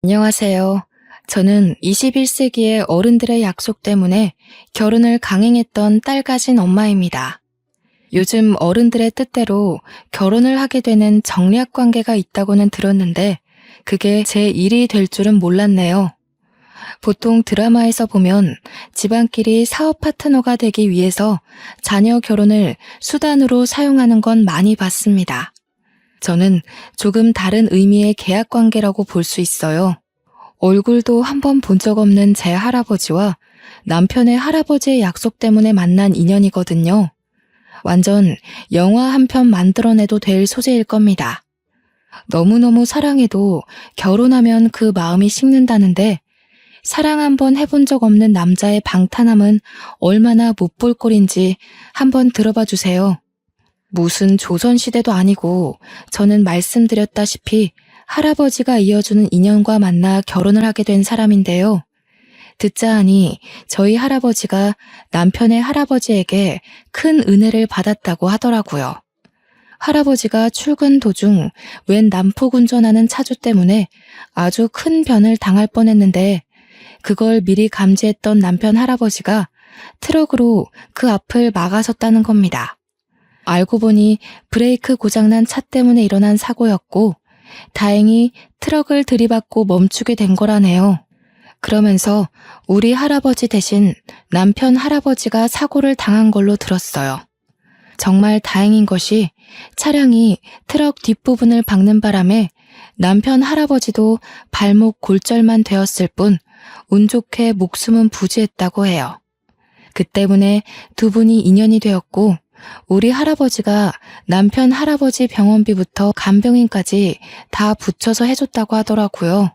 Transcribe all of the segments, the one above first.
안녕하세요. 저는 21세기의 어른들의 약속 때문에 결혼을 강행했던 딸 가진 엄마입니다. 요즘 어른들의 뜻대로 결혼을 하게 되는 정략 관계가 있다고는 들었는데 그게 제 일이 될 줄은 몰랐네요. 보통 드라마에서 보면 집안끼리 사업 파트너가 되기 위해서 자녀 결혼을 수단으로 사용하는 건 많이 봤습니다. 저는 조금 다른 의미의 계약 관계라고 볼 수 있어요. 얼굴도 한 번 본 적 없는 제 할아버지와 남편의 할아버지의 약속 때문에 만난 인연이거든요. 완전 영화 한 편 만들어내도 될 소재일 겁니다. 너무너무 사랑해도 결혼하면 그 마음이 식는다는데 사랑 한 번 해본 적 없는 남자의 방탄함은 얼마나 못 볼 꼴인지 한번 들어봐 주세요. 무슨 조선시대도 아니고 저는 말씀드렸다시피 할아버지가 이어주는 인연과 만나 결혼을 하게 된 사람인데요. 듣자 하니 저희 할아버지가 남편의 할아버지에게 큰 은혜를 받았다고 하더라고요. 할아버지가 출근 도중 웬 난폭 운전하는 차주 때문에 아주 큰 변을 당할 뻔했는데 그걸 미리 감지했던 남편 할아버지가 트럭으로 그 앞을 막아섰다는 겁니다. 알고 보니 브레이크 고장난 차 때문에 일어난 사고였고 다행히 트럭을 들이받고 멈추게 된 거라네요. 그러면서 우리 할아버지 대신 남편 할아버지가 사고를 당한 걸로 들었어요. 정말 다행인 것이 차량이 트럭 뒷부분을 박는 바람에 남편 할아버지도 발목 골절만 되었을 뿐 운 좋게 목숨은 부지했다고 해요. 그 때문에 두 분이 인연이 되었고 우리 할아버지가 남편 할아버지 병원비부터 간병인까지 다 붙여서 해줬다고 하더라고요.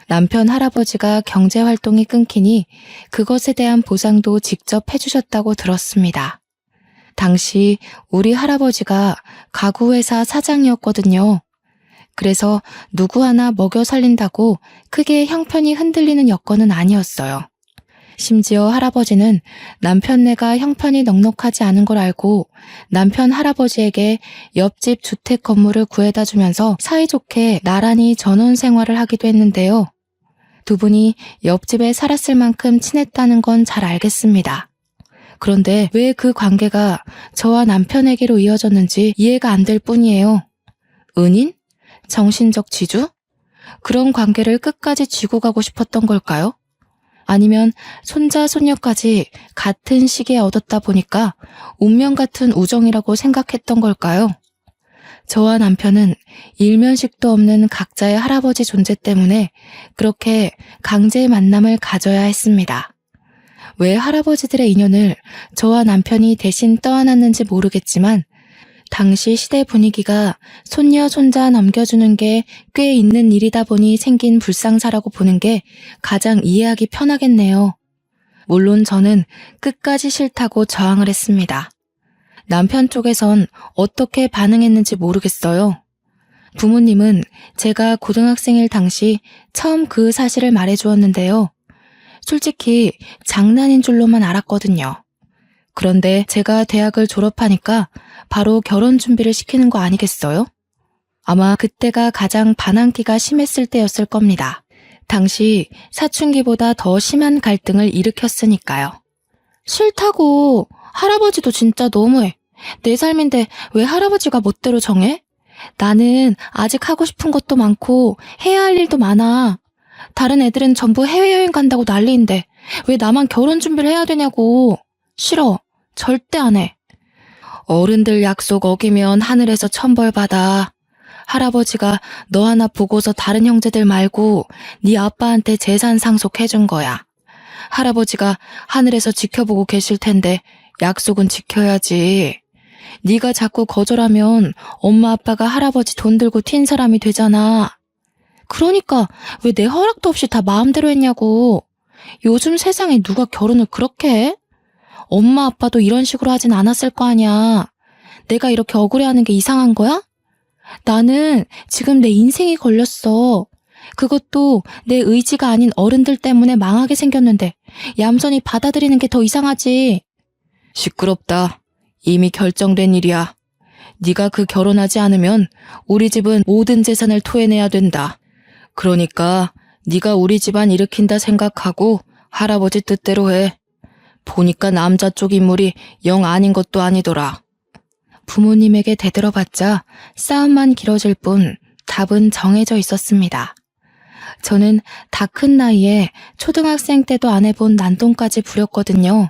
남편 할아버지가 경제활동이 끊기니 그것에 대한 보상도 직접 해주셨다고 들었습니다. 당시 우리 할아버지가 가구회사 사장이었거든요. 그래서 누구 하나 먹여 살린다고 크게 형편이 흔들리는 여건은 아니었어요. 심지어 할아버지는 남편네가 형편이 넉넉하지 않은 걸 알고 남편 할아버지에게 옆집 주택 건물을 구해다 주면서 사이좋게 나란히 전원 생활을 하기도 했는데요. 두 분이 옆집에 살았을 만큼 친했다는 건 잘 알겠습니다. 그런데 왜 그 관계가 저와 남편에게로 이어졌는지 이해가 안 될 뿐이에요. 은인? 정신적 지주? 그런 관계를 끝까지 쥐고 가고 싶었던 걸까요? 아니면 손자, 손녀까지 같은 시기에 얻었다 보니까 운명 같은 우정이라고 생각했던 걸까요? 저와 남편은 일면식도 없는 각자의 할아버지 존재 때문에 그렇게 강제의 만남을 가져야 했습니다. 왜 할아버지들의 인연을 저와 남편이 대신 떠안았는지 모르겠지만 당시 시대 분위기가 손녀, 손자 넘겨주는 게 꽤 있는 일이다 보니 생긴 불상사라고 보는 게 가장 이해하기 편하겠네요. 물론 저는 끝까지 싫다고 저항을 했습니다. 남편 쪽에선 어떻게 반응했는지 모르겠어요. 부모님은 제가 고등학생일 당시 처음 그 사실을 말해주었는데요. 솔직히 장난인 줄로만 알았거든요. 그런데 제가 대학을 졸업하니까 바로 결혼 준비를 시키는 거 아니겠어요? 아마 그때가 가장 반항기가 심했을 때였을 겁니다. 당시 사춘기보다 더 심한 갈등을 일으켰으니까요. 싫다고. 할아버지도 진짜 너무해. 내 삶인데 왜 할아버지가 멋대로 정해? 나는 아직 하고 싶은 것도 많고 해야 할 일도 많아. 다른 애들은 전부 해외여행 간다고 난리인데 왜 나만 결혼 준비를 해야 되냐고. 싫어. 절대 안 해. 어른들 약속 어기면 하늘에서 천벌 받아. 할아버지가 너 하나 보고서 다른 형제들 말고 네 아빠한테 재산 상속해준 거야. 할아버지가 하늘에서 지켜보고 계실 텐데 약속은 지켜야지. 네가 자꾸 거절하면 엄마 아빠가 할아버지 돈 들고 튄 사람이 되잖아. 그러니까 왜 내 허락도 없이 다 마음대로 했냐고. 요즘 세상에 누가 결혼을 그렇게 해? 엄마 아빠도 이런 식으로 하진 않았을 거 아니야. 내가 이렇게 억울해하는 게 이상한 거야? 나는 지금 내 인생이 걸렸어. 그것도 내 의지가 아닌 어른들 때문에 망하게 생겼는데 얌전히 받아들이는 게 더 이상하지. 시끄럽다. 이미 결정된 일이야. 네가 그 결혼하지 않으면 우리 집은 모든 재산을 토해내야 된다. 그러니까 네가 우리 집안 일으킨다 생각하고 할아버지 뜻대로 해. 보니까 남자 쪽 인물이 영 아닌 것도 아니더라. 부모님에게 대들어봤자 싸움만 길어질 뿐 답은 정해져 있었습니다. 저는 다 큰 나이에 초등학생 때도 안 해본 난동까지 부렸거든요.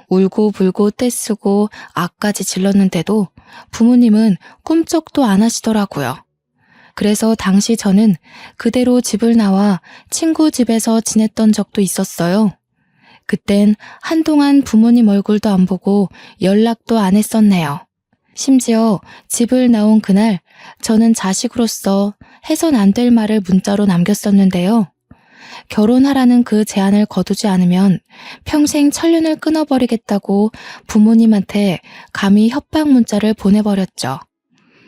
울고 불고 떼쓰고 악까지 질렀는데도 부모님은 꿈쩍도 안 하시더라고요. 그래서 당시 저는 그대로 집을 나와 친구 집에서 지냈던 적도 있었어요. 그땐 한동안 부모님 얼굴도 안 보고 연락도 안 했었네요. 심지어 집을 나온 그날 저는 자식으로서 해선 안 될 말을 문자로 남겼었는데요. 결혼하라는 그 제안을 거두지 않으면 평생 천륜을 끊어버리겠다고 부모님한테 감히 협박 문자를 보내버렸죠.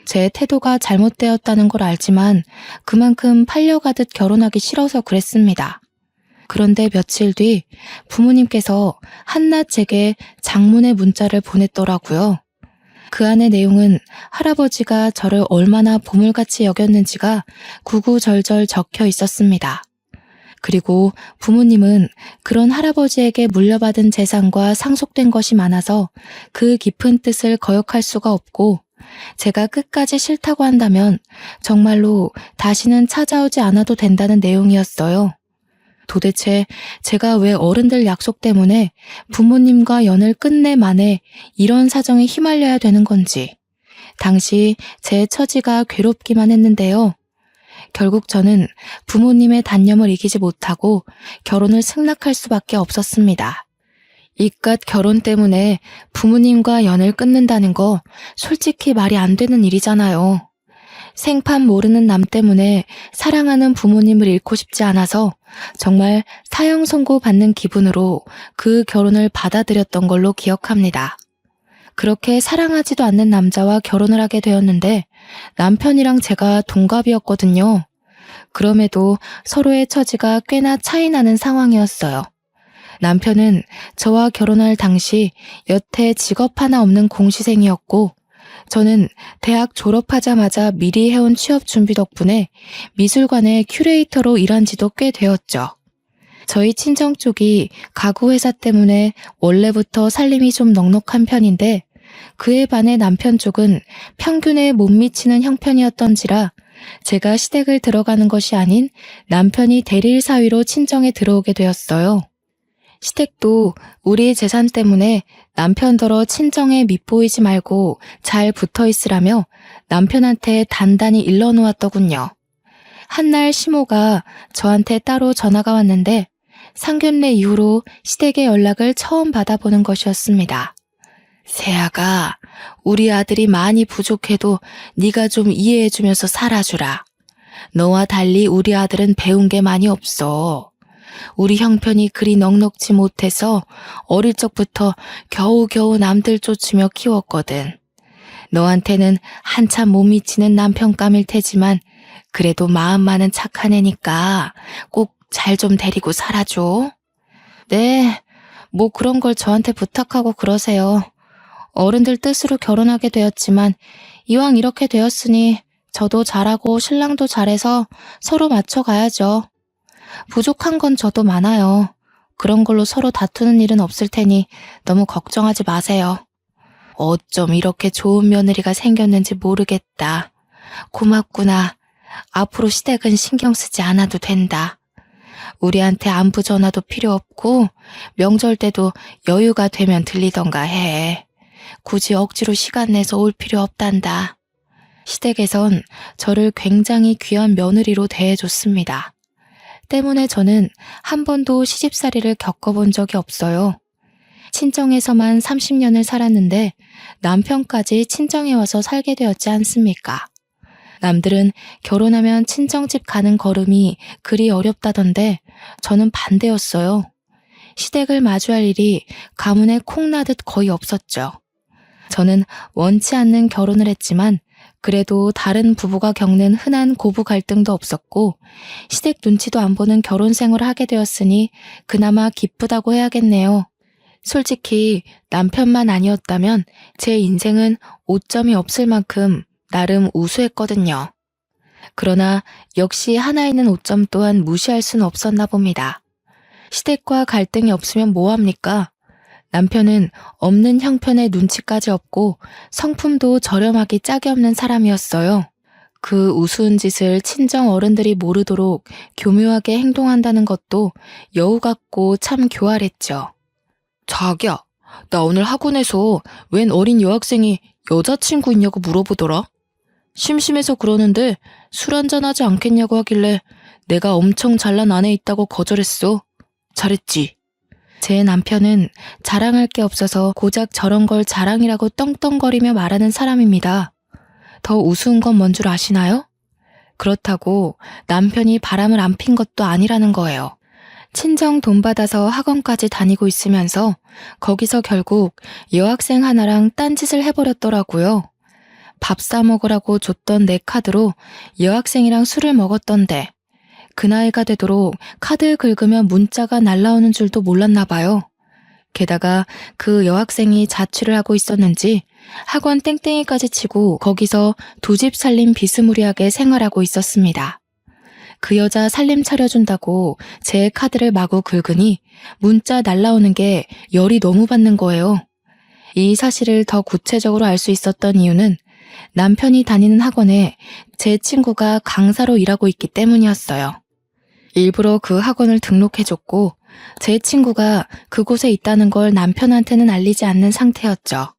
제 태도가 잘못되었다는 걸 알지만 그만큼 팔려가듯 결혼하기 싫어서 그랬습니다. 그런데 며칠 뒤 부모님께서 한낱 제게 장문의 문자를 보냈더라고요. 그 안의 내용은 할아버지가 저를 얼마나 보물같이 여겼는지가 구구절절 적혀 있었습니다. 그리고 부모님은 그런 할아버지에게 물려받은 재산과 상속된 것이 많아서 그 깊은 뜻을 거역할 수가 없고 제가 끝까지 싫다고 한다면 정말로 다시는 찾아오지 않아도 된다는 내용이었어요. 도대체 제가 왜 어른들 약속 때문에 부모님과 연을 끝내 만에 이런 사정에 휘말려야 되는 건지 당시 제 처지가 괴롭기만 했는데요. 결국 저는 부모님의 단념을 이기지 못하고 결혼을 승낙할 수밖에 없었습니다. 이깟 결혼 때문에 부모님과 연을 끊는다는 거 솔직히 말이 안 되는 일이잖아요. 생판 모르는 남 때문에 사랑하는 부모님을 잃고 싶지 않아서 정말 사형 선고 받는 기분으로 그 결혼을 받아들였던 걸로 기억합니다. 그렇게 사랑하지도 않는 남자와 결혼을 하게 되었는데 남편이랑 제가 동갑이었거든요. 그럼에도 서로의 처지가 꽤나 차이 나는 상황이었어요. 남편은 저와 결혼할 당시 여태 직업 하나 없는 공시생이었고 저는 대학 졸업하자마자 미리 해온 취업 준비 덕분에 미술관의 큐레이터로 일한 지도 꽤 되었죠. 저희 친정 쪽이 가구 회사 때문에 원래부터 살림이 좀 넉넉한 편인데 그에 반해 남편 쪽은 평균에 못 미치는 형편이었던지라 제가 시댁을 들어가는 것이 아닌 남편이 대릴 사위로 친정에 들어오게 되었어요. 시댁도 우리 재산 때문에 남편더러 친정에 밉보이지 말고 잘 붙어있으라며 남편한테 단단히 일러놓았더군요. 한날 시모가 저한테 따로 전화가 왔는데 상견례 이후로 시댁의 연락을 처음 받아보는 것이었습니다. 세아가 우리 아들이 많이 부족해도 네가 좀 이해해주면서 살아주라. 너와 달리 우리 아들은 배운 게 많이 없어. 우리 형편이 그리 넉넉지 못해서 어릴 적부터 겨우겨우 남들 쫓으며 키웠거든. 너한테는 한참 못 미치는 남편감일 테지만 그래도 마음만은 착한 애니까 꼭 잘 좀 데리고 살아줘. 네, 뭐 그런 걸 저한테 부탁하고 그러세요. 어른들 뜻으로 결혼하게 되었지만 이왕 이렇게 되었으니 저도 잘하고 신랑도 잘해서 서로 맞춰가야죠. 부족한 건 저도 많아요. 그런 걸로 서로 다투는 일은 없을 테니 너무 걱정하지 마세요. 어쩜 이렇게 좋은 며느리가 생겼는지 모르겠다. 고맙구나. 앞으로 시댁은 신경 쓰지 않아도 된다. 우리한테 안부 전화도 필요 없고 명절 때도 여유가 되면 들리던가 해. 굳이 억지로 시간 내서 올 필요 없단다. 시댁에선 저를 굉장히 귀한 며느리로 대해줬습니다. 때문에 저는 한 번도 시집살이를 겪어본 적이 없어요. 친정에서만 30년을 살았는데 남편까지 친정에 와서 살게 되었지 않습니까? 남들은 결혼하면 친정집 가는 걸음이 그리 어렵다던데 저는 반대였어요. 시댁을 마주할 일이 가문에 콩나듯 거의 없었죠. 저는 원치 않는 결혼을 했지만 그래도 다른 부부가 겪는 흔한 고부 갈등도 없었고 시댁 눈치도 안 보는 결혼 생활을 하게 되었으니 그나마 기쁘다고 해야겠네요. 솔직히 남편만 아니었다면 제 인생은 오점이 없을 만큼 나름 우수했거든요. 그러나 역시 하나 있는 오점 또한 무시할 수는 없었나 봅니다. 시댁과 갈등이 없으면 뭐합니까? 남편은 없는 형편에 눈치까지 없고 성품도 저렴하기 짝이 없는 사람이었어요. 그 우스운 짓을 친정 어른들이 모르도록 교묘하게 행동한다는 것도 여우 같고 참 교활했죠. 자기야, 나 오늘 학원에서 웬 어린 여학생이 여자친구 있냐고 물어보더라. 심심해서 그러는데 술 한잔하지 않겠냐고 하길래 내가 엄청 잘난 아내 있다고 거절했어. 잘했지? 제 남편은 자랑할 게 없어서 고작 저런 걸 자랑이라고 떵떵거리며 말하는 사람입니다. 더 우스운 건 뭔 줄 아시나요? 그렇다고 남편이 바람을 안 핀 것도 아니라는 거예요. 친정 돈 받아서 학원까지 다니고 있으면서 거기서 결국 여학생 하나랑 딴짓을 해버렸더라고요. 밥 사 먹으라고 줬던 내 카드로 여학생이랑 술을 먹었던데 그 나이가 되도록 카드 긁으면 문자가 날라오는 줄도 몰랐나 봐요. 게다가 그 여학생이 자취를 하고 있었는지 학원 땡땡이까지 치고 거기서 두 집 살림 비스무리하게 생활하고 있었습니다. 그 여자 살림 차려준다고 제 카드를 마구 긁으니 문자 날라오는 게 열이 너무 받는 거예요. 이 사실을 더 구체적으로 알 수 있었던 이유는 남편이 다니는 학원에 제 친구가 강사로 일하고 있기 때문이었어요. 일부러 그 학원을 등록해줬고 제 친구가 그곳에 있다는 걸 남편한테는 알리지 않는 상태였죠.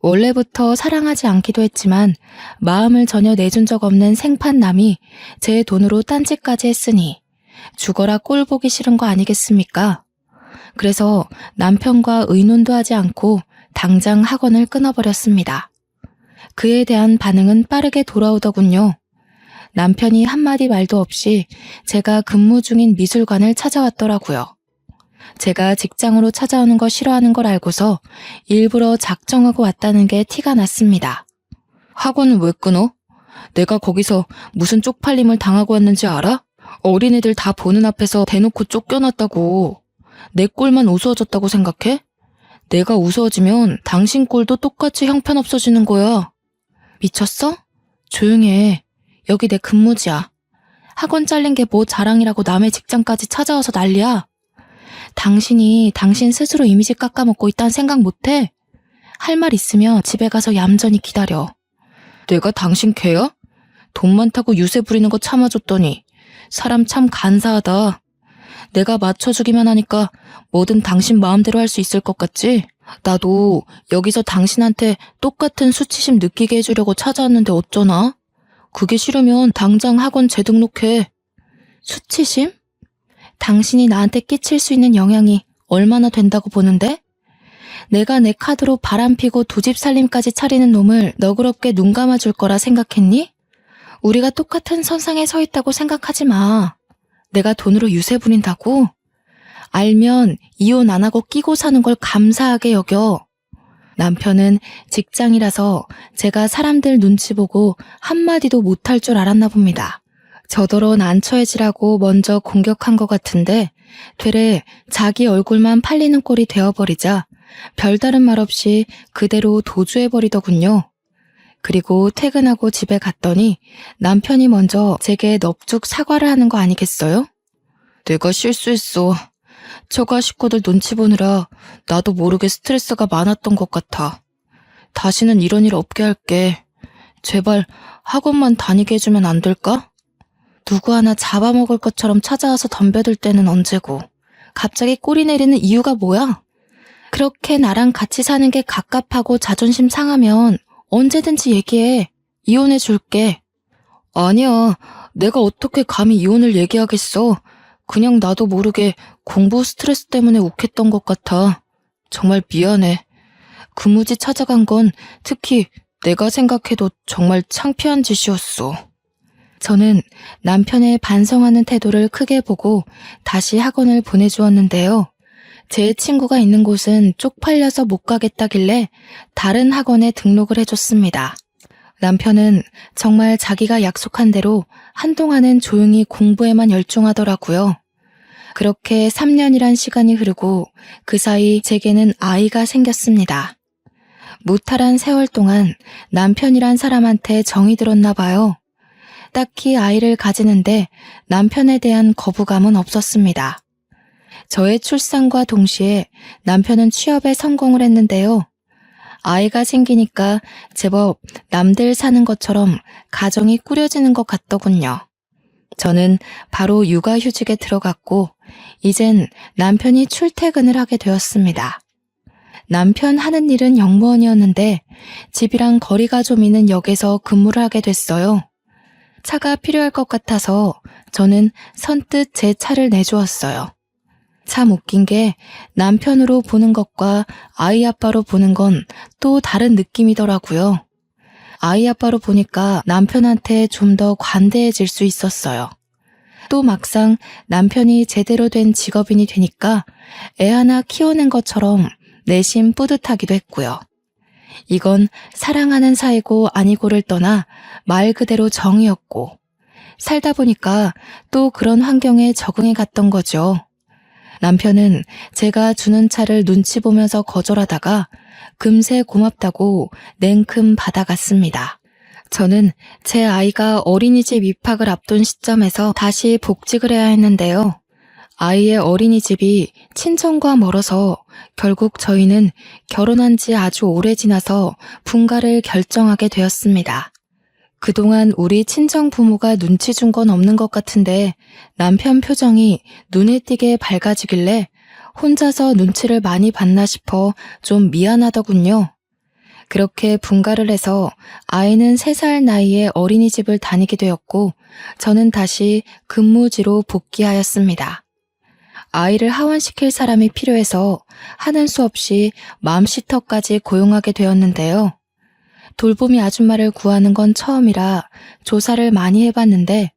원래부터 사랑하지 않기도 했지만 마음을 전혀 내준 적 없는 생판남이 제 돈으로 딴짓까지 했으니 죽어라 꼴 보기 싫은 거 아니겠습니까? 그래서 남편과 의논도 하지 않고 당장 학원을 끊어버렸습니다. 그에 대한 반응은 빠르게 돌아오더군요. 남편이 한마디 말도 없이 제가 근무 중인 미술관을 찾아왔더라고요. 제가 직장으로 찾아오는 거 싫어하는 걸 알고서 일부러 작정하고 왔다는 게 티가 났습니다. 학원은 왜 끊어? 내가 거기서 무슨 쪽팔림을 당하고 왔는지 알아? 어린애들 다 보는 앞에서 대놓고 쫓겨났다고. 내 꼴만 우스워졌다고 생각해? 내가 우스워지면 당신 꼴도 똑같이 형편없어지는 거야. 미쳤어? 조용히 해. 여기 내 근무지야. 학원 잘린 게 뭐 자랑이라고 남의 직장까지 찾아와서 난리야. 당신이 당신 스스로 이미지 깎아먹고 있다는 생각 못해? 할 말 있으면 집에 가서 얌전히 기다려. 내가 당신 개야? 돈 많다고 유세 부리는 거 참아줬더니 사람 참 간사하다. 내가 맞춰주기만 하니까 뭐든 당신 마음대로 할 수 있을 것 같지? 나도 여기서 당신한테 똑같은 수치심 느끼게 해주려고 찾아왔는데 어쩌나? 그게 싫으면 당장 학원 재등록해. 수치심? 당신이 나한테 끼칠 수 있는 영향이 얼마나 된다고 보는데? 내가 내 카드로 바람피고 두 집 살림까지 차리는 놈을 너그럽게 눈 감아줄 거라 생각했니? 우리가 똑같은 선상에 서 있다고 생각하지 마. 내가 돈으로 유세 부린다고? 알면 이혼 안 하고 끼고 사는 걸 감사하게 여겨. 남편은 직장이라서 제가 사람들 눈치 보고 한마디도 못할 줄 알았나 봅니다. 저더러 난처해지라고 먼저 공격한 것 같은데 되레 자기 얼굴만 팔리는 꼴이 되어버리자 별다른 말 없이 그대로 도주해버리더군요. 그리고 퇴근하고 집에 갔더니 남편이 먼저 제게 넙죽 사과를 하는 거 아니겠어요? 내가 실수했어. 처가 식구들 눈치 보느라 나도 모르게 스트레스가 많았던 것 같아. 다시는 이런 일 없게 할게. 제발 학원만 다니게 해주면 안 될까? 누구 하나 잡아먹을 것처럼 찾아와서 덤벼들 때는 언제고. 갑자기 꼬리 내리는 이유가 뭐야? 그렇게 나랑 같이 사는 게 갑갑하고 자존심 상하면 언제든지 얘기해. 이혼해 줄게. 아니야. 내가 어떻게 감히 이혼을 얘기하겠어. 그냥 나도 모르게 공부 스트레스 때문에 욱했던 것 같아. 정말 미안해. 근무지 찾아간 건 특히 내가 생각해도 정말 창피한 짓이었어. 저는 남편의 반성하는 태도를 크게 보고 다시 학원을 보내주었는데요. 제 친구가 있는 곳은 쪽팔려서 못 가겠다길래 다른 학원에 등록을 해줬습니다. 남편은 정말 자기가 약속한 대로 한동안은 조용히 공부에만 열중하더라고요. 그렇게 3년이란 시간이 흐르고 그 사이 제게는 아이가 생겼습니다. 무탈한 세월 동안 남편이란 사람한테 정이 들었나 봐요. 딱히 아이를 가지는데 남편에 대한 거부감은 없었습니다. 저의 출산과 동시에 남편은 취업에 성공을 했는데요. 아이가 생기니까 제법 남들 사는 것처럼 가정이 꾸려지는 것 같더군요. 저는 바로 육아휴직에 들어갔고 이젠 남편이 출퇴근을 하게 되었습니다. 남편 하는 일은 영무원이었는데 집이랑 거리가 좀 있는 역에서 근무를 하게 됐어요. 차가 필요할 것 같아서 저는 선뜻 제 차를 내주었어요. 참 웃긴 게 남편으로 보는 것과 아이 아빠로 보는 건 또 다른 느낌이더라고요. 아이 아빠로 보니까 남편한테 좀 더 관대해질 수 있었어요. 또 막상 남편이 제대로 된 직업인이 되니까 애 하나 키워낸 것처럼 내심 뿌듯하기도 했고요. 이건 사랑하는 사이고 아니고를 떠나 말 그대로 정이었고 살다 보니까 또 그런 환경에 적응해 갔던 거죠. 남편은 제가 주는 차를 눈치 보면서 거절하다가 금세 고맙다고 냉큼 받아갔습니다. 저는 제 아이가 어린이집 입학을 앞둔 시점에서 다시 복직을 해야 했는데요. 아이의 어린이집이 친정과 멀어서 결국 저희는 결혼한 지 아주 오래 지나서 분가를 결정하게 되었습니다. 그동안 우리 친정 부모가 눈치 준 건 없는 것 같은데 남편 표정이 눈에 띄게 밝아지길래 혼자서 눈치를 많이 봤나 싶어 좀 미안하더군요. 그렇게 분가를 해서 아이는 3살 나이에 어린이집을 다니게 되었고 저는 다시 근무지로 복귀하였습니다. 아이를 하원시킬 사람이 필요해서 하는 수 없이 맘시터까지 고용하게 되었는데요. 돌보미 아줌마를 구하는 건 처음이라 조사를 많이 해봤는데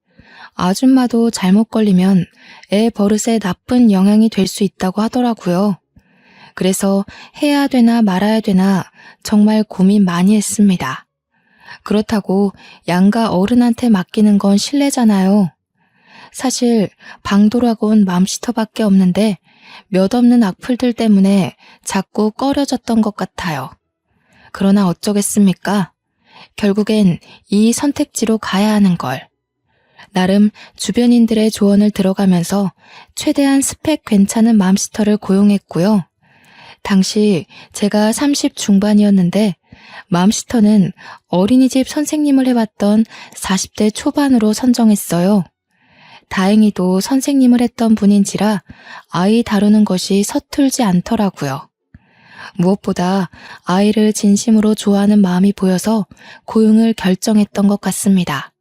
아줌마도 잘못 걸리면 애 버릇에 나쁜 영향이 될 수 있다고 하더라고요. 그래서 해야 되나 말아야 되나 정말 고민 많이 했습니다. 그렇다고 양가 어른한테 맡기는 건 실례잖아요. 사실 방도락은 맘시터밖에 없는데 몇 없는 악플들 때문에 자꾸 꺼려졌던 것 같아요. 그러나 어쩌겠습니까? 결국엔 이 선택지로 가야 하는 걸. 나름 주변인들의 조언을 들어가면서 최대한 스펙 괜찮은 맘시터를 고용했고요. 당시 제가 30 중반이었는데 맘시터는 어린이집 선생님을 해봤던 40대 초반으로 선정했어요. 다행히도 선생님을 했던 분인지라 아이 다루는 것이 서툴지 않더라고요. 무엇보다 아이를 진심으로 좋아하는 마음이 보여서 고용을 결정했던 것 같습니다.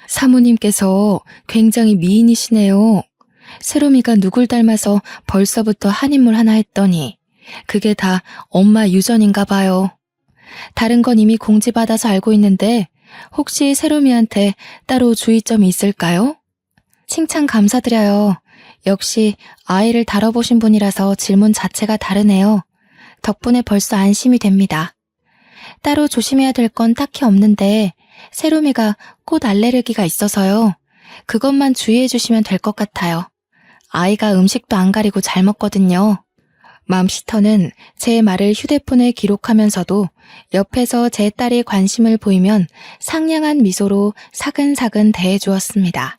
사모님께서 굉장히 미인이시네요. 세롬이가 누굴 닮아서 벌써부터 한인물 하나 했더니 그게 다 엄마 유전인가 봐요. 다른 건 이미 공지받아서 알고 있는데 혹시 세롬이한테 따로 주의점이 있을까요? 칭찬 감사드려요. 역시 아이를 다뤄보신 분이라서 질문 자체가 다르네요. 덕분에 벌써 안심이 됩니다. 따로 조심해야 될 건 딱히 없는데 세롬이가 꽃 알레르기가 있어서요. 그것만 주의해 주시면 될 것 같아요. 아이가 음식도 안 가리고 잘 먹거든요. 맘시터는 제 말을 휴대폰에 기록하면서도 옆에서 제 딸이 관심을 보이면 상냥한 미소로 사근사근 대해주었습니다.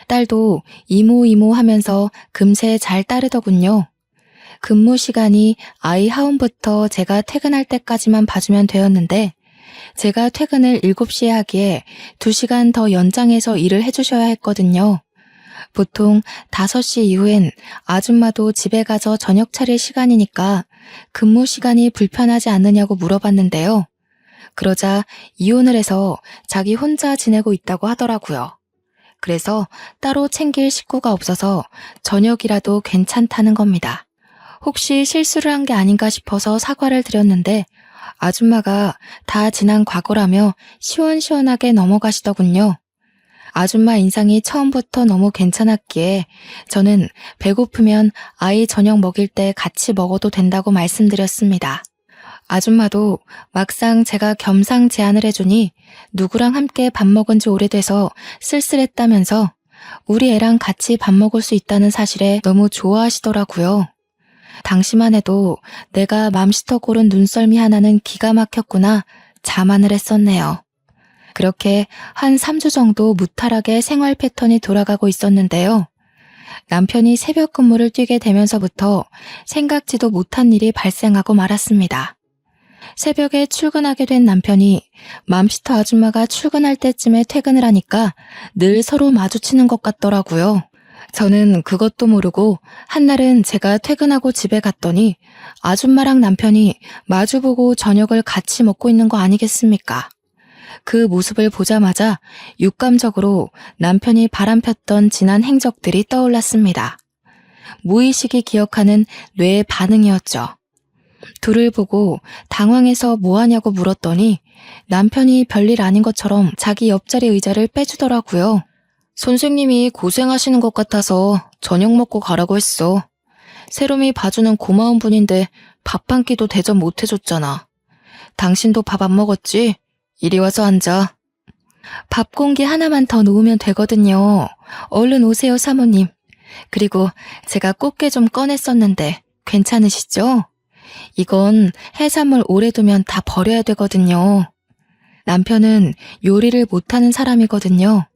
딸도 이모 하면서 금세 잘 따르더군요. 근무 시간이 아이 하원부터 제가 퇴근할 때까지만 봐주면 되었는데 제가 퇴근을 7시에 하기에 2시간 더 연장해서 일을 해주셔야 했거든요. 보통 5시 이후엔 아줌마도 집에 가서 저녁 차릴 시간이니까 근무 시간이 불편하지 않느냐고 물어봤는데요. 그러자 이혼을 해서 자기 혼자 지내고 있다고 하더라고요. 그래서 따로 챙길 식구가 없어서 저녁이라도 괜찮다는 겁니다. 혹시 실수를 한 게 아닌가 싶어서 사과를 드렸는데 아줌마가 다 지난 과거라며 시원시원하게 넘어가시더군요. 아줌마 인상이 처음부터 너무 괜찮았기에 저는 배고프면 아이 저녁 먹일 때 같이 먹어도 된다고 말씀드렸습니다. 아줌마도 막상 제가 겸상 제안을 해주니 누구랑 함께 밥 먹은 지 오래돼서 쓸쓸했다면서 우리 애랑 같이 밥 먹을 수 있다는 사실에 너무 좋아하시더라고요. 당시만 해도 내가 맘시터 고른 눈썰미 하나는 기가 막혔구나 자만을 했었네요. 그렇게 한 3주 정도 무탈하게 생활 패턴이 돌아가고 있었는데요. 남편이 새벽 근무를 뛰게 되면서부터 생각지도 못한 일이 발생하고 말았습니다. 새벽에 출근하게 된 남편이 맘시터 아줌마가 출근할 때쯤에 퇴근을 하니까 늘 서로 마주치는 것 같더라고요. 저는 그것도 모르고 한날은 제가 퇴근하고 집에 갔더니 아줌마랑 남편이 마주보고 저녁을 같이 먹고 있는 거 아니겠습니까? 그 모습을 보자마자 육감적으로 남편이 바람폈던 지난 행적들이 떠올랐습니다. 무의식이 기억하는 뇌의 반응이었죠. 둘을 보고 당황해서 뭐하냐고 물었더니 남편이 별일 아닌 것처럼 자기 옆자리 의자를 빼주더라고요. 선생님이 고생하시는 것 같아서 저녁 먹고 가라고 했어. 세롬이 봐주는 고마운 분인데 밥 한 끼도 대접 못 해줬잖아. 당신도 밥 안 먹었지? 이리 와서 앉아. 밥 공기 하나만 더 놓으면 되거든요. 얼른 오세요, 사모님. 그리고 제가 꽃게 좀 꺼냈었는데 괜찮으시죠? 이건 해산물 오래 두면 다 버려야 되거든요. 남편은 요리를 못하는 사람이거든요.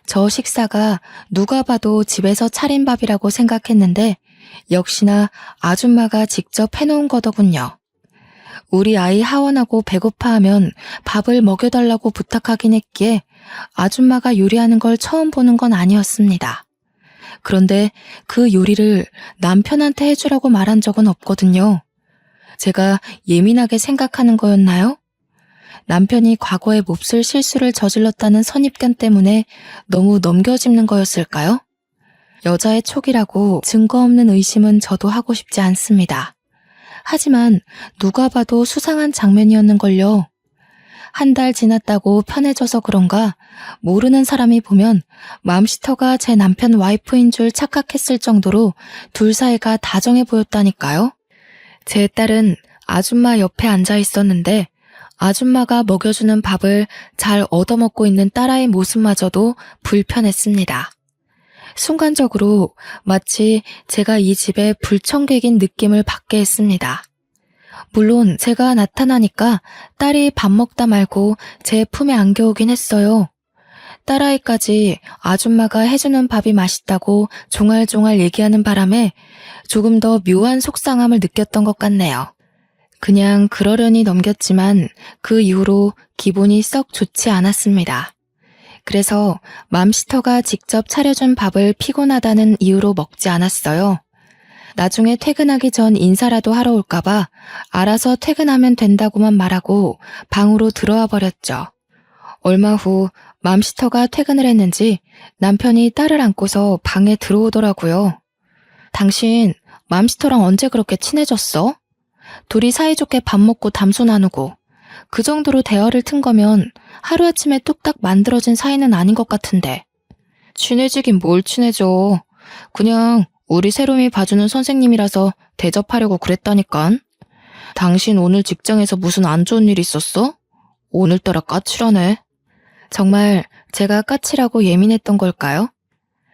저 식사가 누가 봐도 집에서 차린 밥이라고 생각했는데 역시나 아줌마가 직접 해놓은 거더군요. 우리 아이 하원하고 배고파하면 밥을 먹여달라고 부탁하긴 했기에 아줌마가 요리하는 걸 처음 보는 건 아니었습니다. 그런데 그 요리를 남편한테 해주라고 말한 적은 없거든요. 제가 예민하게 생각하는 거였나요? 남편이 과거에 몹쓸 실수를 저질렀다는 선입견 때문에 너무 넘겨짚는 거였을까요? 여자의 촉이라고 증거 없는 의심은 저도 하고 싶지 않습니다. 하지만 누가 봐도 수상한 장면이었는걸요. 한 달 지났다고 편해져서 그런가 모르는 사람이 보면 맘시터가 제 남편 와이프인 줄 착각했을 정도로 둘 사이가 다정해 보였다니까요. 제 딸은 아줌마 옆에 앉아 있었는데 아줌마가 먹여주는 밥을 잘 얻어먹고 있는 딸아이 모습마저도 불편했습니다. 순간적으로 마치 제가 이 집의 불청객인 느낌을 받게 했습니다. 물론 제가 나타나니까 딸이 밥 먹다 말고 제 품에 안겨오긴 했어요. 딸아이까지 아줌마가 해주는 밥이 맛있다고 종알종알 얘기하는 바람에 조금 더 묘한 속상함을 느꼈던 것 같네요. 그냥 그러려니 넘겼지만 그 이후로 기분이 썩 좋지 않았습니다. 그래서 맘시터가 직접 차려준 밥을 피곤하다는 이유로 먹지 않았어요. 나중에 퇴근하기 전 인사라도 하러 올까봐 알아서 퇴근하면 된다고만 말하고 방으로 들어와 버렸죠. 얼마 후 맘시터가 퇴근을 했는지 남편이 딸을 안고서 방에 들어오더라고요. 당신 맘시터랑 언제 그렇게 친해졌어? 둘이 사이좋게 밥 먹고 담소 나누고 그 정도로 대화를 튼 거면 하루아침에 뚝딱 만들어진 사이는 아닌 것 같은데. 친해지긴 뭘 친해져. 그냥 우리 세롬이 봐주는 선생님이라서 대접하려고 그랬다니깐. 당신 오늘 직장에서 무슨 안 좋은 일 있었어? 오늘따라 까칠하네. 정말 제가 까칠하고 예민했던 걸까요?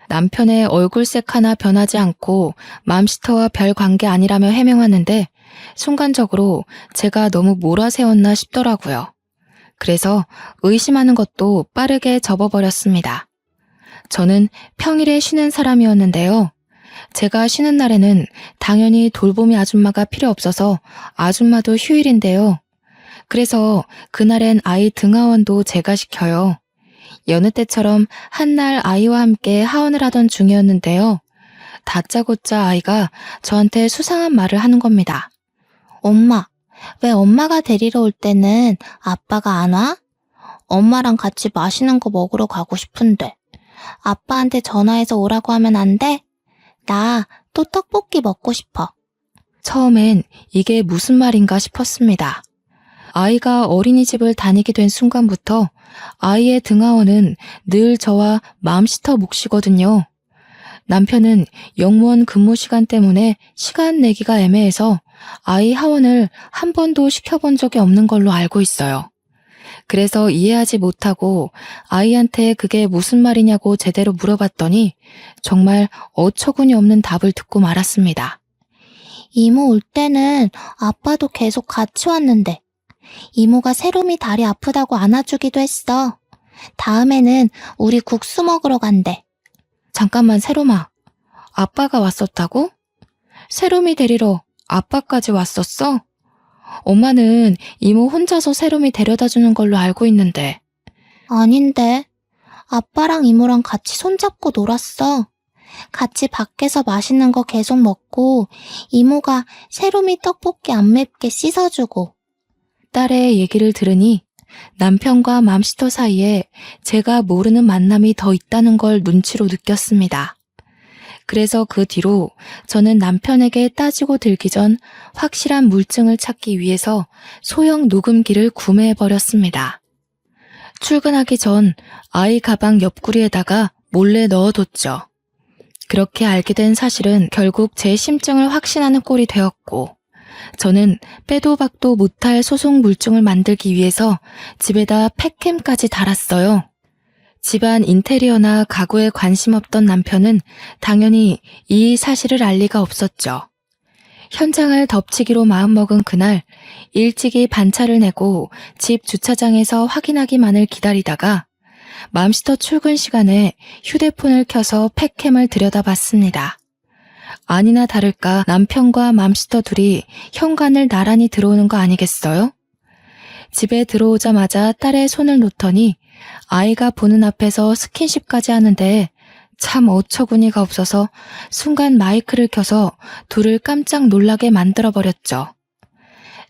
남편의 얼굴색 하나 변하지 않고 맘시터와 별 관계 아니라며 해명하는데 순간적으로 제가 너무 몰아세웠나 싶더라고요. 그래서 의심하는 것도 빠르게 접어버렸습니다. 저는 평일에 쉬는 사람이었는데요. 제가 쉬는 날에는 당연히 돌보미 아줌마가 필요 없어서 아줌마도 휴일인데요. 그래서 그날엔 아이 등하원도 제가 시켜요. 여느 때처럼 한날 아이와 함께 하원을 하던 중이었는데요. 다짜고짜 아이가 저한테 수상한 말을 하는 겁니다. 엄마, 왜 엄마가 데리러 올 때는 아빠가 안 와? 엄마랑 같이 맛있는 거 먹으러 가고 싶은데. 아빠한테 전화해서 오라고 하면 안 돼? 나 또 떡볶이 먹고 싶어. 처음엔 이게 무슨 말인가 싶었습니다. 아이가 어린이집을 다니게 된 순간부터 아이의 등하원은 늘 저와 맘시터 몫이거든요. 남편은 영무원 근무 시간 때문에 시간 내기가 애매해서 아이 하원을 한 번도 시켜본 적이 없는 걸로 알고 있어요. 그래서 이해하지 못하고 아이한테 그게 무슨 말이냐고 제대로 물어봤더니 정말 어처구니 없는 답을 듣고 말았습니다. 이모 올 때는 아빠도 계속 같이 왔는데 이모가 세롬이 다리 아프다고 안아주기도 했어. 다음에는 우리 국수 먹으러 간대. 잠깐만, 세롬아. 아빠가 왔었다고? 세롬이 데리러 아빠까지 왔었어? 엄마는 이모 혼자서 세롬이 데려다 주는 걸로 알고 있는데. 아닌데. 아빠랑 이모랑 같이 손잡고 놀았어. 같이 밖에서 맛있는 거 계속 먹고 이모가 세롬이 떡볶이 안 맵게 씻어주고. 딸의 얘기를 들으니 남편과 맘시터 사이에 제가 모르는 만남이 더 있다는 걸 눈치로 느꼈습니다. 그래서 그 뒤로 저는 남편에게 따지고 들기 전 확실한 물증을 찾기 위해서 소형 녹음기를 구매해버렸습니다. 출근하기 전 아이 가방 옆구리에다가 몰래 넣어뒀죠. 그렇게 알게 된 사실은 결국 제 심증을 확신하는 꼴이 되었고, 저는 빼도 박도 못할 소송 물증을 만들기 위해서 집에다 팩캠까지 달았어요. 집안 인테리어나 가구에 관심 없던 남편은 당연히 이 사실을 알 리가 없었죠. 현장을 덮치기로 마음먹은 그날 일찍이 반차를 내고 집 주차장에서 확인하기만을 기다리다가 맘시터 출근 시간에 휴대폰을 켜서 팩캠을 들여다봤습니다. 아니나 다를까 남편과 맘시터 둘이 현관을 나란히 들어오는 거 아니겠어요? 집에 들어오자마자 딸의 손을 놓더니 아이가 보는 앞에서 스킨십까지 하는데 참 어처구니가 없어서 순간 마이크를 켜서 둘을 깜짝 놀라게 만들어버렸죠.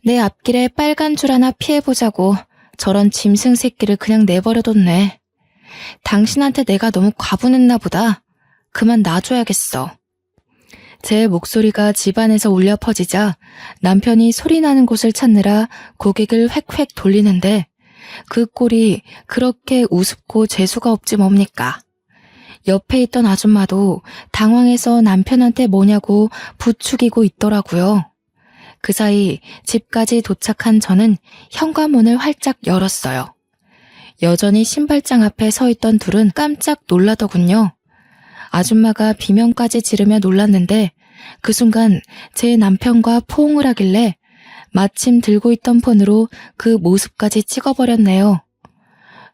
내 앞길에 빨간 줄 하나 피해보자고 저런 짐승 새끼를 그냥 내버려뒀네. 당신한테 내가 너무 과분했나 보다. 그만 놔줘야겠어. 제 목소리가 집안에서 울려 퍼지자 남편이 소리나는 곳을 찾느라 고개를 획획 돌리는데 그 꼴이 그렇게 우습고 재수가 없지 뭡니까? 옆에 있던 아줌마도 당황해서 남편한테 뭐냐고 부추기고 있더라고요. 그 사이 집까지 도착한 저는 현관문을 활짝 열었어요. 여전히 신발장 앞에 서 있던 둘은 깜짝 놀라더군요. 아줌마가 비명까지 지르며 놀랐는데 그 순간 제 남편과 포옹을 하길래 마침 들고 있던 폰으로 그 모습까지 찍어버렸네요.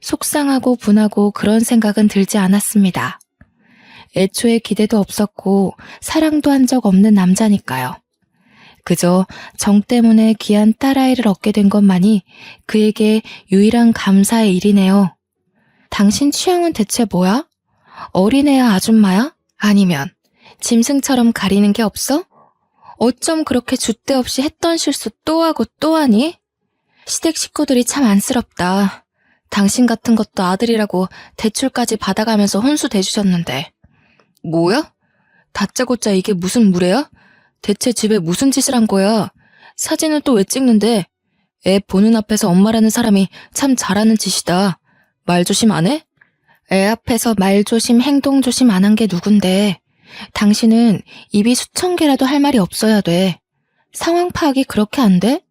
속상하고 분하고 그런 생각은 들지 않았습니다. 애초에 기대도 없었고 사랑도 한 적 없는 남자니까요. 그저 정 때문에 귀한 딸아이를 얻게 된 것만이 그에게 유일한 감사의 일이네요. 당신 취향은 대체 뭐야? 어린애야 아줌마야? 아니면 짐승처럼 가리는 게 없어? 어쩜 그렇게 줏대 없이 했던 실수 또 하고 또 하니? 시댁 식구들이 참 안쓰럽다. 당신 같은 것도 아들이라고 대출까지 받아가면서 혼수 대주셨는데. 뭐야? 다짜고짜 이게 무슨 무례야? 대체 집에 무슨 짓을 한 거야? 사진을 또 왜 찍는데? 애 보는 앞에서 엄마라는 사람이 참 잘하는 짓이다. 말 조심 안 해? 애 앞에서 말 조심, 행동 조심 안 한 게 누군데. 당신은 입이 수천 개라도 할 말이 없어야 돼. 상황 파악이 그렇게 안 돼?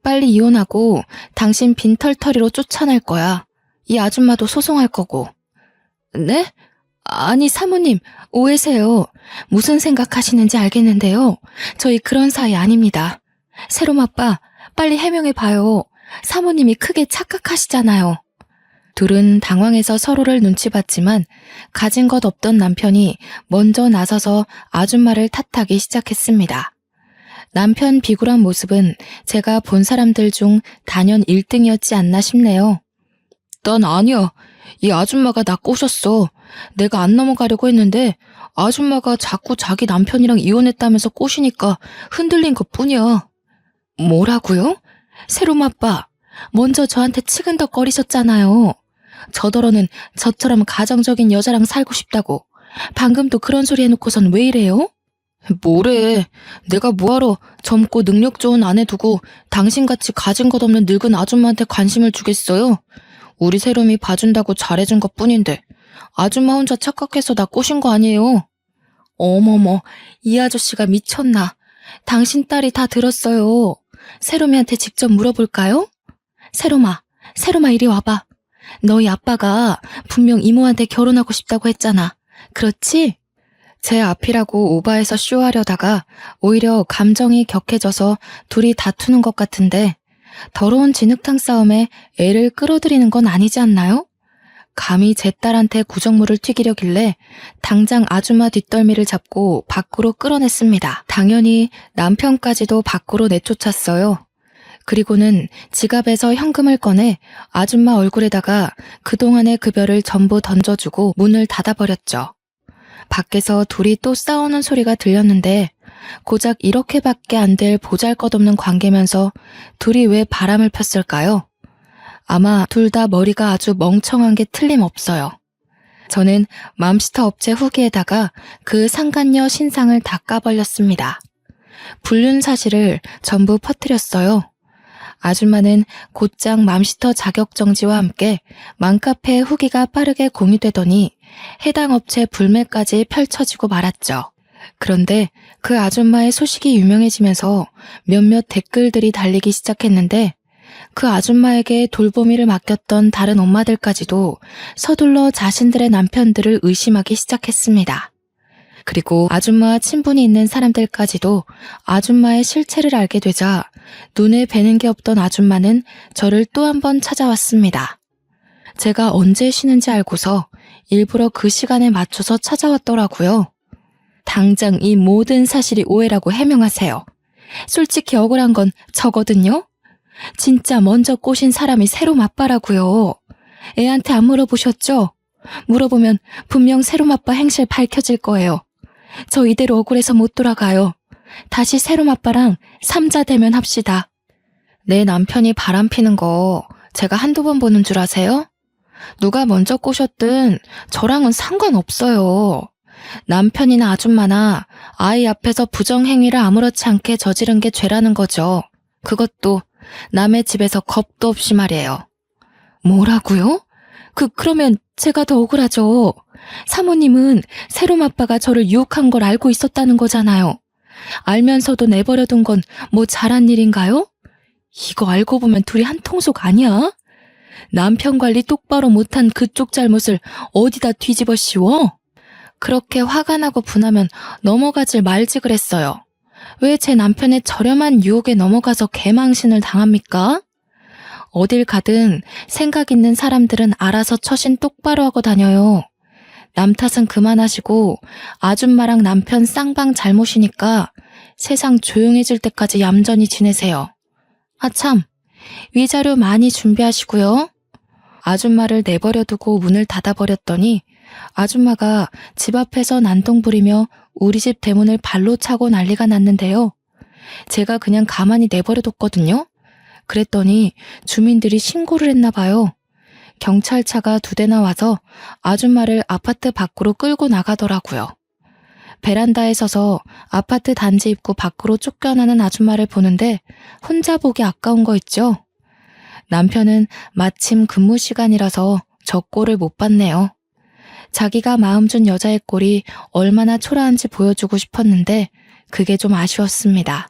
빨리 이혼하고 당신 빈털터리로 쫓아낼 거야. 이 아줌마도 소송할 거고. 네? 아니 사모님, 오해세요. 무슨 생각하시는지 알겠는데요. 저희 그런 사이 아닙니다. 세롬 아빠, 빨리 해명해봐요. 사모님이 크게 착각하시잖아요. 둘은 당황해서 서로를 눈치 봤지만 가진 것 없던 남편이 먼저 나서서 아줌마를 탓하기 시작했습니다. 남편 비굴한 모습은 제가 본 사람들 중 단연 1등이었지 않나 싶네요. 난 아니야. 이 아줌마가 나 꼬셨어. 내가 안 넘어가려고 했는데 아줌마가 자꾸 자기 남편이랑 이혼했다면서 꼬시니까 흔들린 것뿐이야. 뭐라고요? 세롬 아빠, 먼저 저한테 치근덕거리셨잖아요. 저더러는 저처럼 가정적인 여자랑 살고 싶다고. 방금 또 그런 소리 해놓고선 왜 이래요? 뭐래. 내가 뭐하러 젊고 능력 좋은 아내 두고 당신같이 가진 것 없는 늙은 아줌마한테 관심을 주겠어요? 우리 세롬이 봐준다고 잘해준 것뿐인데 아줌마 혼자 착각해서 나 꼬신 거 아니에요? 어머머, 이 아저씨가 미쳤나. 당신 딸이 다 들었어요. 세롬이한테 직접 물어볼까요? 세롬아 이리 와봐. 너희 아빠가 분명 이모한테 결혼하고 싶다고 했잖아. 그렇지? 제 앞이라고 오바해서 쇼하려다가 오히려 감정이 격해져서 둘이 다투는 것 같은데 더러운 진흙탕 싸움에 애를 끌어들이는 건 아니지 않나요? 감히 제 딸한테 구정물을 튀기려길래 당장 아줌마 뒷덜미를 잡고 밖으로 끌어냈습니다. 당연히 남편까지도 밖으로 내쫓았어요. 그리고는 지갑에서 현금을 꺼내 아줌마 얼굴에다가 그동안의 급여를 전부 던져주고 문을 닫아버렸죠. 밖에서 둘이 또 싸우는 소리가 들렸는데 고작 이렇게밖에 안 될 보잘것없는 관계면서 둘이 왜 바람을 폈을까요? 아마 둘 다 머리가 아주 멍청한 게 틀림없어요. 저는 맘스터 업체 후기에다가 그 상간녀 신상을 다 까발렸습니다. 불륜 사실을 전부 퍼뜨렸어요. 아줌마는 곧장 맘스터 자격정지와 함께 맘카페 후기가 빠르게 공유되더니 해당 업체 불매까지 펼쳐지고 말았죠. 그런데 그 아줌마의 소식이 유명해지면서 몇몇 댓글들이 달리기 시작했는데 그 아줌마에게 돌보미를 맡겼던 다른 엄마들까지도 서둘러 자신들의 남편들을 의심하기 시작했습니다. 그리고 아줌마와 친분이 있는 사람들까지도 아줌마의 실체를 알게 되자 눈에 뵈는 게 없던 아줌마는 저를 또 한 번 찾아왔습니다. 제가 언제 쉬는지 알고서 일부러 그 시간에 맞춰서 찾아왔더라고요. 당장 이 모든 사실이 오해라고 해명하세요. 솔직히 억울한 건 저거든요. 진짜 먼저 꼬신 사람이 새롬 아빠라고요. 애한테 안 물어보셨죠? 물어보면 분명 새롬 아빠 행실 밝혀질 거예요. 저 이대로 억울해서 못 돌아가요. 다시 새롬 아빠랑 삼자 대면 합시다. 내 남편이 바람피는 거 제가 한두 번 보는 줄 아세요? 누가 먼저 꼬셨든 저랑은 상관없어요. 남편이나 아줌마나 아이 앞에서 부정행위를 아무렇지 않게 저지른 게 죄라는 거죠. 그것도 남의 집에서 겁도 없이 말이에요. 뭐라고요? 그러면 제가 더 억울하죠. 사모님은 새롬 아빠가 저를 유혹한 걸 알고 있었다는 거잖아요. 알면서도 내버려둔 건 뭐 잘한 일인가요? 이거 알고 보면 둘이 한 통속 아니야? 남편 관리 똑바로 못한 그쪽 잘못을 어디다 뒤집어 씌워? 그렇게 화가 나고 분하면 넘어가질 말지 그랬어요. 왜 제 남편의 저렴한 유혹에 넘어가서 개망신을 당합니까? 어딜 가든 생각 있는 사람들은 알아서 처신 똑바로 하고 다녀요. 남 탓은 그만하시고 아줌마랑 남편 쌍방 잘못이니까 세상 조용해질 때까지 얌전히 지내세요. 아 참, 위자료 많이 준비하시고요. 아줌마를 내버려두고 문을 닫아버렸더니 아줌마가 집 앞에서 난동 부리며 우리 집 대문을 발로 차고 난리가 났는데요. 제가 그냥 가만히 내버려뒀거든요. 그랬더니 주민들이 신고를 했나 봐요. 경찰차가 2대나 와서 아줌마를 아파트 밖으로 끌고 나가더라고요. 베란다에 서서 아파트 단지 입구 밖으로 쫓겨나는 아줌마를 보는데 혼자 보기 아까운 거 있죠? 남편은 마침 근무 시간이라서 저 꼴을 못 봤네요. 자기가 마음 준 여자의 꼴이 얼마나 초라한지 보여주고 싶었는데 그게 좀 아쉬웠습니다.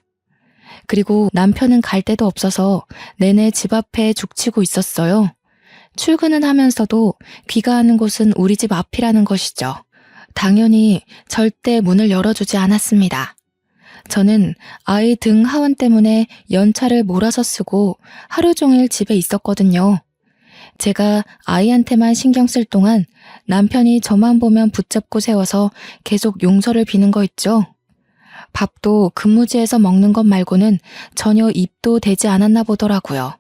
그리고 남편은 갈 데도 없어서 내내 집 앞에 죽치고 있었어요. 출근은 하면서도 귀가하는 곳은 우리 집 앞이라는 것이죠. 당연히 절대 문을 열어주지 않았습니다. 저는 아이 등 하원 때문에 연차를 몰아서 쓰고 하루 종일 집에 있었거든요. 제가 아이한테만 신경 쓸 동안 남편이 저만 보면 붙잡고 세워서 계속 용서를 비는 거 있죠. 밥도 근무지에서 먹는 것 말고는 전혀 입도 대지 않았나 보더라고요.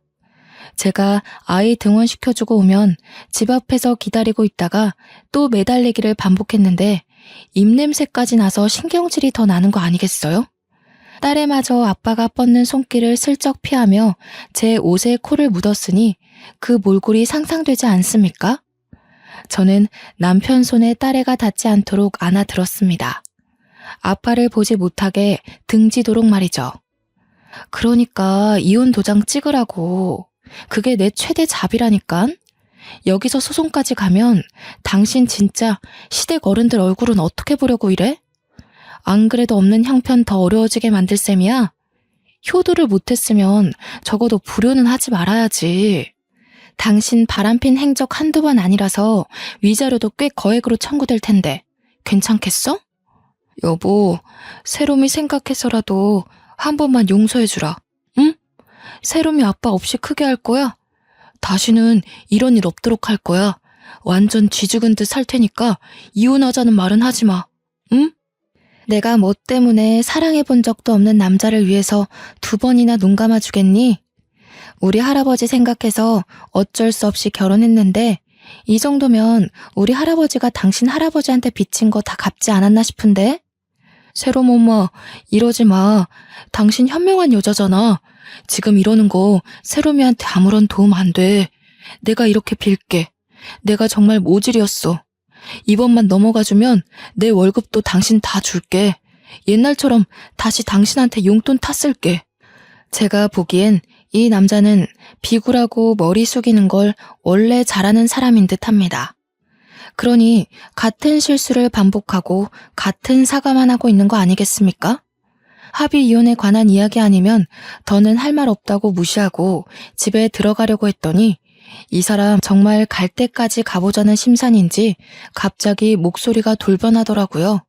제가 아이 등원시켜주고 오면 집 앞에서 기다리고 있다가 또 매달리기를 반복했는데 입냄새까지 나서 신경질이 더 나는 거 아니겠어요? 딸애마저 아빠가 뻗는 손길을 슬쩍 피하며 제 옷에 코를 묻었으니 그 몰골이 상상되지 않습니까? 저는 남편 손에 딸애가 닿지 않도록 안아들었습니다. 아빠를 보지 못하게 등지도록 말이죠. 그러니까 이혼 도장 찍으라고. 그게 내 최대 잡이라니깐. 여기서 소송까지 가면 당신 진짜 시댁 어른들 얼굴은 어떻게 보려고 이래? 안 그래도 없는 형편 더 어려워지게 만들 셈이야? 효도를 못했으면 적어도 불효는 하지 말아야지. 당신 바람핀 행적 한두 번 아니라서 위자료도 꽤 거액으로 청구될 텐데 괜찮겠어? 여보, 새롬이 생각해서라도 한 번만 용서해주라. 응? 새롬이 아빠 없이 크게 할 거야? 다시는 이런 일 없도록 할 거야. 완전 쥐죽은 듯 살 테니까 이혼하자는 말은 하지 마. 응? 내가 뭐 때문에 사랑해본 적도 없는 남자를 위해서 2번이나 눈 감아주겠니? 우리 할아버지 생각해서 어쩔 수 없이 결혼했는데 이 정도면 우리 할아버지가 당신 할아버지한테 빚진 거 다 갚지 않았나 싶은데? 새롬 엄마, 이러지 마. 당신 현명한 여자잖아. 지금 이러는 거 새롬이한테 아무런 도움 안 돼. 내가 이렇게 빌게. 내가 정말 모질이었어. 이번만 넘어가주면 내 월급도 당신 다 줄게. 옛날처럼 다시 당신한테 용돈 탔을게. 제가 보기엔 이 남자는 비굴하고 머리 숙이는 걸 원래 잘하는 사람인 듯합니다. 그러니 같은 실수를 반복하고 같은 사과만 하고 있는 거 아니겠습니까? 합의 이혼에 관한 이야기 아니면 더는 할 말 없다고 무시하고 집에 들어가려고 했더니 이 사람 정말 갈 때까지 가보자는 심산인지 갑자기 목소리가 돌변하더라고요.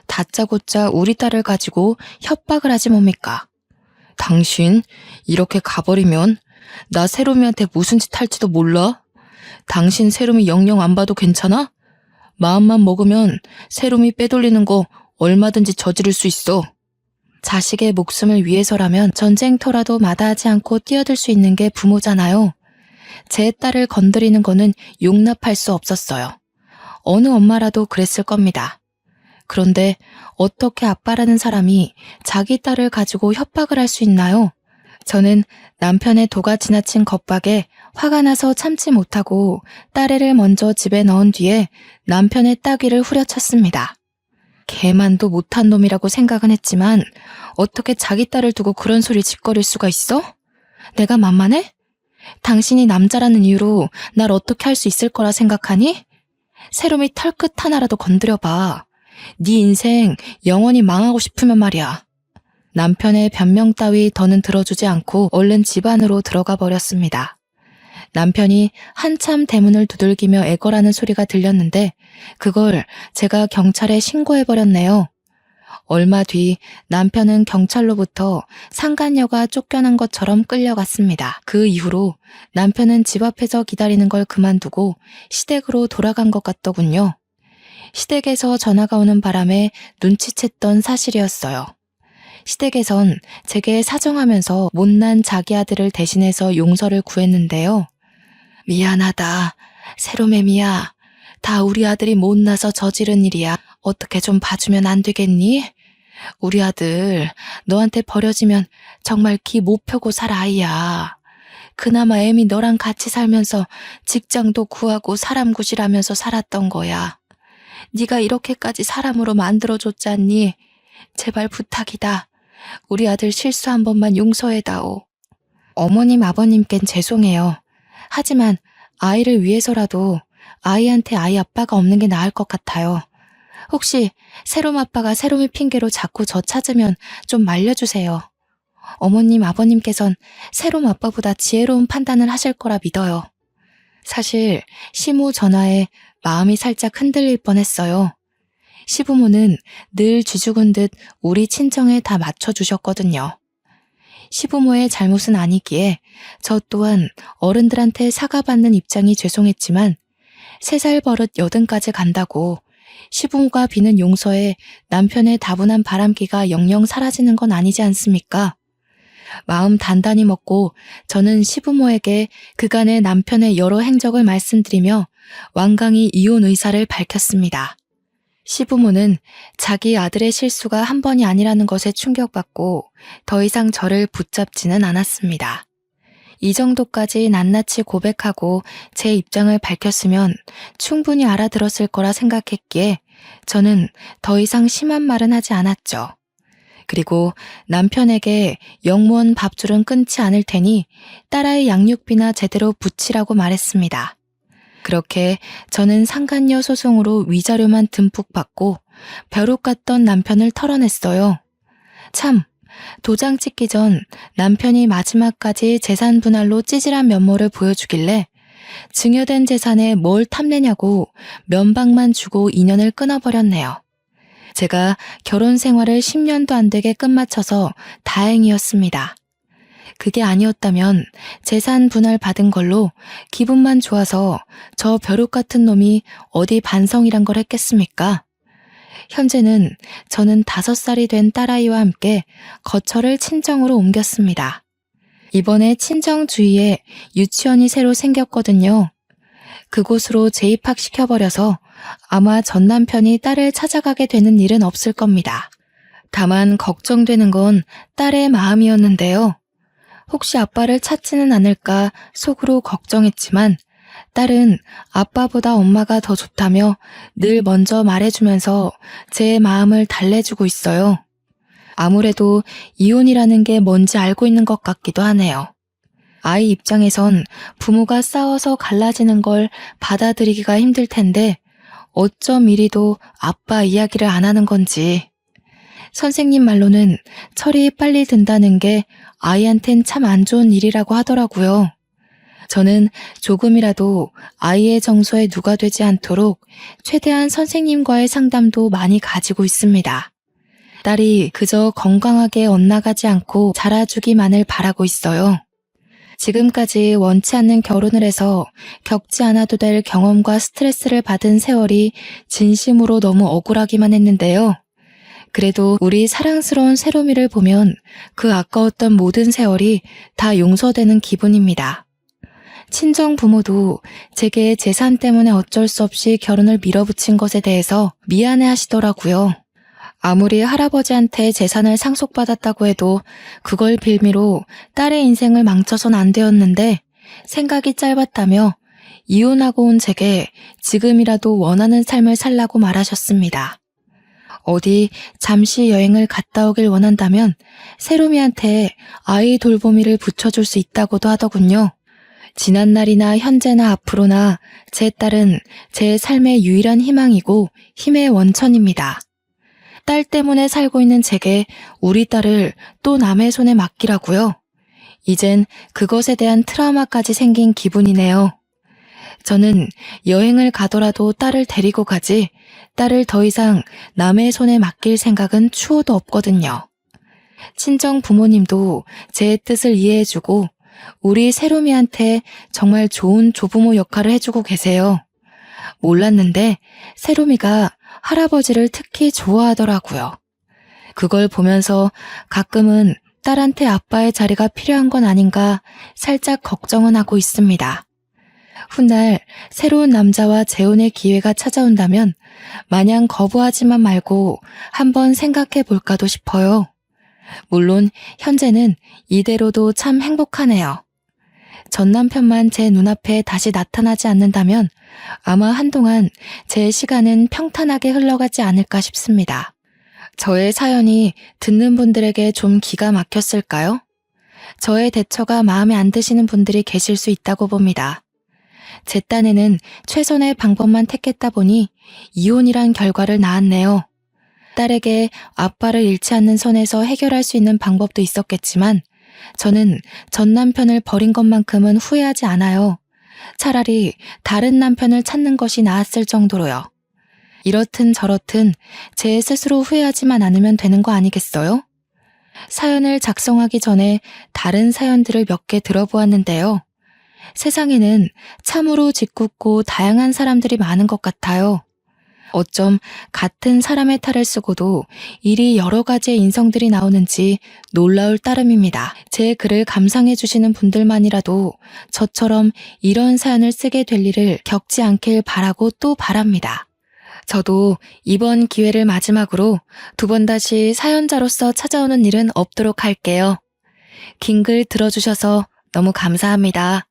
다짜고짜 우리 딸을 가지고 협박을 하지 뭡니까? 당신 이렇게 가버리면 나 세롬이한테 무슨 짓 할지도 몰라? 당신 세롬이 영영 안 봐도 괜찮아? 마음만 먹으면 세롬이 빼돌리는 거 얼마든지 저지를 수 있어. 자식의 목숨을 위해서라면 전쟁터라도 마다하지 않고 뛰어들 수 있는 게 부모잖아요. 제 딸을 건드리는 거는 용납할 수 없었어요. 어느 엄마라도 그랬을 겁니다. 그런데 어떻게 아빠라는 사람이 자기 딸을 가지고 협박을 할 수 있나요? 저는 남편의 도가 지나친 겁박에 화가 나서 참지 못하고 딸애를 먼저 집에 넣은 뒤에 남편의 따귀를 후려쳤습니다. 개만도 못한 놈이라고 생각은 했지만 어떻게 자기 딸을 두고 그런 소리 짓거릴 수가 있어? 내가 만만해? 당신이 남자라는 이유로 날 어떻게 할 수 있을 거라 생각하니? 세롬이 털끝 하나라도 건드려봐. 네 인생 영원히 망하고 싶으면 말이야. 남편의 변명 따위 더는 들어주지 않고 얼른 집 안으로 들어가 버렸습니다. 남편이 한참 대문을 두들기며 애걸하는 소리가 들렸는데 그걸 제가 경찰에 신고해버렸네요. 얼마 뒤 남편은 경찰로부터 상간녀가 쫓겨난 것처럼 끌려갔습니다. 그 이후로 남편은 집 앞에서 기다리는 걸 그만두고 시댁으로 돌아간 것 같더군요. 시댁에서 전화가 오는 바람에 눈치챘던 사실이었어요. 시댁에선 제게 사정하면서 못난 자기 아들을 대신해서 용서를 구했는데요. 미안하다. 세로매미야. 다 우리 아들이 못나서 저지른 일이야. 어떻게 좀 봐주면 안 되겠니? 우리 아들 너한테 버려지면 정말 기 못 펴고 살 아이야. 그나마 애미 너랑 같이 살면서 직장도 구하고 사람 구실하면서 살았던 거야. 네가 이렇게까지 사람으로 만들어줬잖니. 제발 부탁이다. 우리 아들 실수 한 번만 용서해다오. 어머님 아버님껜 죄송해요. 하지만 아이를 위해서라도 아이한테 아이 아빠가 없는 게 나을 것 같아요. 혹시 세롬 아빠가 세롬이 핑계로 자꾸 저 찾으면 좀 말려주세요. 어머님 아버님께선 세롬 아빠보다 지혜로운 판단을 하실 거라 믿어요. 사실 시모 전화에 마음이 살짝 흔들릴 뻔했어요. 시부모는 늘 쥐죽은 듯 우리 친정에 다 맞춰주셨거든요. 시부모의 잘못은 아니기에 저 또한 어른들한테 사과받는 입장이 죄송했지만 3살 버릇 80까지 간다고 시부모가 비는 용서에 남편의 다분한 바람기가 영영 사라지는 건 아니지 않습니까? 마음 단단히 먹고 저는 시부모에게 그간의 남편의 여러 행적을 말씀드리며 완강히 이혼 의사를 밝혔습니다. 시부모는 자기 아들의 실수가 한 번이 아니라는 것에 충격받고 더 이상 저를 붙잡지는 않았습니다. 이 정도까지 낱낱이 고백하고 제 입장을 밝혔으면 충분히 알아들었을 거라 생각했기에 저는 더 이상 심한 말은 하지 않았죠. 그리고 남편에게 영무원 밥줄은 끊지 않을 테니 딸아이 양육비나 제대로 붙이라고 말했습니다. 그렇게 저는 상간녀 소송으로 위자료만 듬뿍 받고 벼룩 같던 남편을 털어냈어요. 참, 도장 찍기 전 남편이 마지막까지 재산 분할로 찌질한 면모를 보여주길래 증여된 재산에 뭘 탐내냐고 면박만 주고 인연을 끊어버렸네요. 제가 결혼 생활을 10년도 안 되게 끝마쳐서 다행이었습니다. 그게 아니었다면 재산 분할 받은 걸로 기분만 좋아서 저 벼룩 같은 놈이 어디 반성이란 걸 했겠습니까? 현재는 저는 5살이 된 딸아이와 함께 거처를 친정으로 옮겼습니다. 이번에 친정 주위에 유치원이 새로 생겼거든요. 그곳으로 재입학시켜버려서 아마 전 남편이 딸을 찾아가게 되는 일은 없을 겁니다. 다만 걱정되는 건 딸의 마음이었는데요. 혹시 아빠를 찾지는 않을까 속으로 걱정했지만 딸은 아빠보다 엄마가 더 좋다며 늘 먼저 말해주면서 제 마음을 달래주고 있어요. 아무래도 이혼이라는 게 뭔지 알고 있는 것 같기도 하네요. 아이 입장에선 부모가 싸워서 갈라지는 걸 받아들이기가 힘들 텐데 어쩜 이리도 아빠 이야기를 안 하는 건지. 선생님 말로는 철이 빨리 든다는 게 아이한텐 참 안 좋은 일이라고 하더라고요. 저는 조금이라도 아이의 정서에 누가 되지 않도록 최대한 선생님과의 상담도 많이 가지고 있습니다. 딸이 그저 건강하게 엇나가지 않고 자라주기만을 바라고 있어요. 지금까지 원치 않는 결혼을 해서 겪지 않아도 될 경험과 스트레스를 받은 세월이 진심으로 너무 억울하기만 했는데요. 그래도 우리 사랑스러운 세롬이를 보면 그 아까웠던 모든 세월이 다 용서되는 기분입니다. 친정 부모도 제게 재산 때문에 어쩔 수 없이 결혼을 밀어붙인 것에 대해서 미안해 하시더라고요. 아무리 할아버지한테 재산을 상속받았다고 해도 그걸 빌미로 딸의 인생을 망쳐선 안 되었는데 생각이 짧았다며 이혼하고 온 제게 지금이라도 원하는 삶을 살라고 말하셨습니다. 어디 잠시 여행을 갔다 오길 원한다면 세롬이한테 아이 돌보미를 붙여줄 수 있다고도 하더군요. 지난날이나 현재나 앞으로나 제 딸은 제 삶의 유일한 희망이고 힘의 원천입니다. 딸 때문에 살고 있는 제게 우리 딸을 또 남의 손에 맡기라고요. 이젠 그것에 대한 트라우마까지 생긴 기분이네요. 저는 여행을 가더라도 딸을 데리고 가지 딸을 더 이상 남의 손에 맡길 생각은 추호도 없거든요. 친정 부모님도 제 뜻을 이해해주고 우리 세롬이한테 정말 좋은 조부모 역할을 해주고 계세요. 몰랐는데 세롬이가 할아버지를 특히 좋아하더라고요. 그걸 보면서 가끔은 딸한테 아빠의 자리가 필요한 건 아닌가 살짝 걱정은 하고 있습니다. 훗날 새로운 남자와 재혼의 기회가 찾아온다면 마냥 거부하지만 말고 한번 생각해 볼까도 싶어요. 물론 현재는 이대로도 참 행복하네요. 전 남편만 제 눈앞에 다시 나타나지 않는다면 아마 한동안 제 시간은 평탄하게 흘러가지 않을까 싶습니다. 저의 사연이 듣는 분들에게 좀 기가 막혔을까요? 저의 대처가 마음에 안 드시는 분들이 계실 수 있다고 봅니다. 제 딴에는 최선의 방법만 택했다 보니 이혼이란 결과를 낳았네요. 딸에게 아빠를 잃지 않는 선에서 해결할 수 있는 방법도 있었겠지만 저는 전 남편을 버린 것만큼은 후회하지 않아요. 차라리 다른 남편을 찾는 것이 나았을 정도로요. 이렇든 저렇든 제 스스로 후회하지만 않으면 되는 거 아니겠어요? 사연을 작성하기 전에 다른 사연들을 몇 개 들어보았는데요. 세상에는 참으로 짓궂고 다양한 사람들이 많은 것 같아요. 어쩜 같은 사람의 탈을 쓰고도 이리 여러 가지의 인성들이 나오는지 놀라울 따름입니다. 제 글을 감상해 주시는 분들만이라도 저처럼 이런 사연을 쓰게 될 일을 겪지 않길 바라고 또 바랍니다. 저도 이번 기회를 마지막으로 2번 다시 사연자로서 찾아오는 일은 없도록 할게요. 긴 글 들어주셔서 너무 감사합니다.